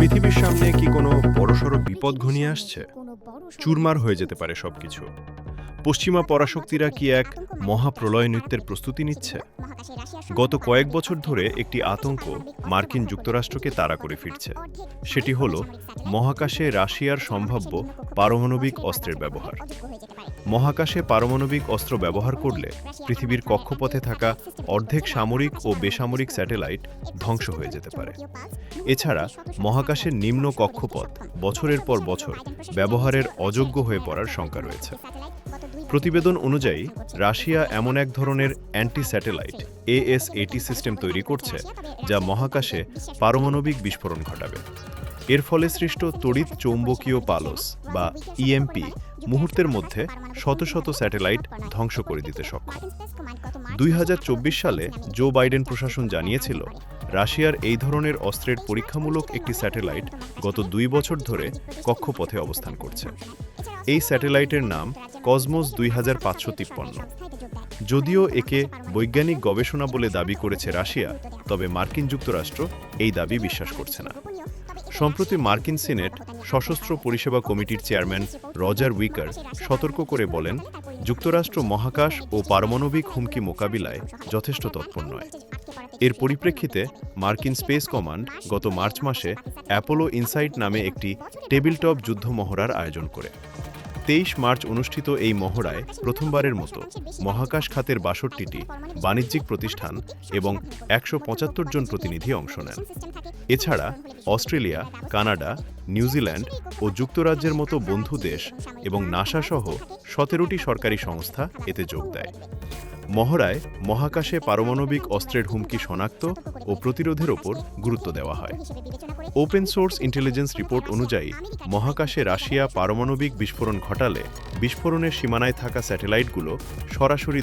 পৃথিবীর সামনে কি কোনো বড়সড় বিপদ ঘনিয়ে আসছে? চুরমার হয়ে যেতে পারে সবকিছু। পশ্চিমা পরাশক্তিরা কি এক মহাপ্রলয় নৃত্যের প্রস্তুতি নিচ্ছে? গত কয়েক বছর ধরে একটি আতঙ্ক মার্কিন যুক্তরাষ্ট্রকে তাড়া করে ফিরছে। সেটি হল মহাকাশে রাশিয়ার সম্ভাব্য পারমাণবিক অস্ত্রের ব্যবহার। মহাকাশে পারমাণবিক অস্ত্র ব্যবহার করলে পৃথিবীর কক্ষপথে থাকা অর্ধেক সামরিক ও বেসামরিক স্যাটেলাইট ধ্বংস হয়ে যেতে পারে। এছাড়া মহাকাশের নিম্ন কক্ষপথ বছরের পর বছর ব্যবহারের অযোগ্য হয়ে পড়ার শঙ্কা রয়েছে। প্রতিবেদন অনুযায়ী রাশিয়া এমন এক ধরনের অ্যান্টি স্যাটেলাইট ASAT সিস্টেম তৈরি করছে যা মহাকাশে পারমাণবিক বিস্ফোরণ ঘটাবে। এর ফলে সৃষ্ট তড়িৎ চৌম্বকীয় পালস বা EMP মুহূর্তের মধ্যে শত শত স্যাটেলাইট ধ্বংস করে দিতে সক্ষম। 2024 সালে জো বাইডেন প্রশাসন জানিয়েছিল রাশিয়ার এই ধরনের অস্ত্রের পরীক্ষামূলক একটি স্যাটেলাইট গত 2 বছর ধরে কক্ষপথে অবস্থান করছে। এই স্যাটেলাইটের নাম কসমোস 2553। যদিও একে বৈজ্ঞানিক গবেষণা বলে দাবি করেছে রাশিয়া, তবে মার্কিন যুক্তরাষ্ট্র এই দাবি বিশ্বাস করছে না। সম্প্রতি মার্কিন সিনেট সশস্ত্র পরিষেবা কমিটির চেয়ারম্যান রজার উইকার সতর্ক করে বলেন, যুক্তরাষ্ট্র মহাকাশ ও পারমাণবিক হুমকি মোকাবিলায় যথেষ্ট তৎপর নয়। এর পরিপ্রেক্ষিতে মার্কিন স্পেস কমান্ড গত মার্চ মাসে অ্যাপোলো ইনসাইট নামে একটি টেবিলটপ যুদ্ধ মহড়ার আয়োজন করে। 23 মার্চ অনুষ্ঠিত এই মহড়ায় প্রথমবারের মতো মহাকাশ খাতের 62টি বাণিজ্যিক প্রতিষ্ঠান এবং 175 জন প্রতিনিধি অংশ নেন। এছাড়া অস্ট্রেলিয়া, কানাডা, নিউজিল্যান্ড ও যুক্তরাজ্যের মতো বন্ধু দেশ এবং নাসা সহ 17টি সরকারি সংস্থা এতে যোগ দেয়। মহড়ায় মহাকাশে পারমাণবিক অস্ত্রের হুমকি শনাক্ত ও প্রতিরোধের ওপর গুরুত্ব দেওয়া হয়। ওপেন সোর্স ইন্টেলিজেন্স রিপোর্ট অনুযায়ী মহাকাশে রাশিয়া পারমাণবিক বিস্ফোরণ ঘটালে বিস্ফোরণের সীমানায় থাকা স্যাটেলাইটগুলো সরাসরি